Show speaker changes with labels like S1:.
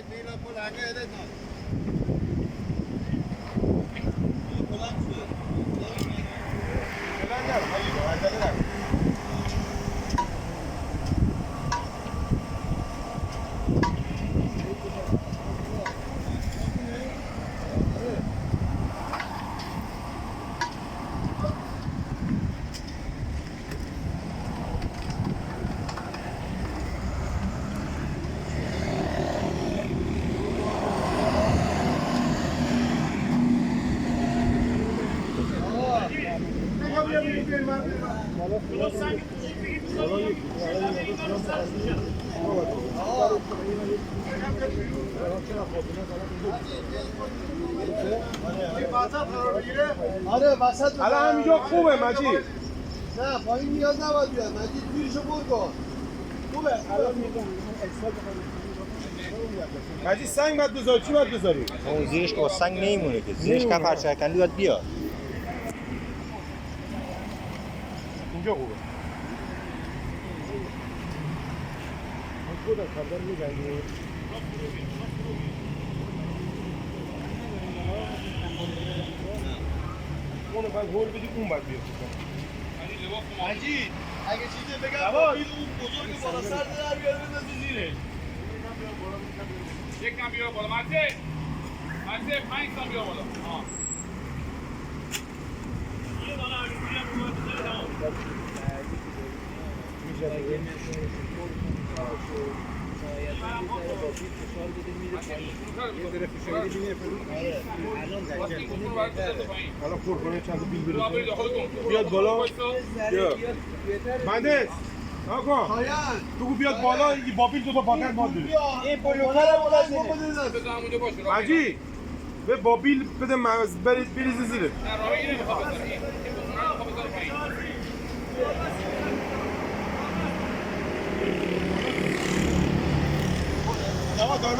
S1: نیلا پلنگه اده نه
S2: آره وسط
S3: الان همینجا خوبه مجید.
S2: نه پایین نیاز نباید بیاد مجید تویشو پر کن خوبه الان میگم
S3: مجید سنگ باید بذاری چی باید بذاری؟
S4: اون زیرش که با سنگ نمیمونه که زیرش که پرچکندی باید بیاد
S3: اینجا خوبه. خودم خبر می‌گیری. اون بعد هول بدی اون بعد بیاد.
S2: مجید اگه چیزی بگم با این اون بزرگ بالا سر در بیار بندازی زیرش
S5: یک کم بیار بالا مرسه 5 کم بیار بالا یه دانه همینجوری هم باید بذاره تمام
S3: حالا خورکنه چند بیل برسه بیاد بالا بیا مهندس نکن تو بیاد بالا این با بیل دو تا پاکت باید بره
S2: این پلوکر
S3: مجید به با بیل بده بریز زیره
S5: نه راهی نمیخواد بذاره این نمیخواد بذاره پایین
S3: آقا دارم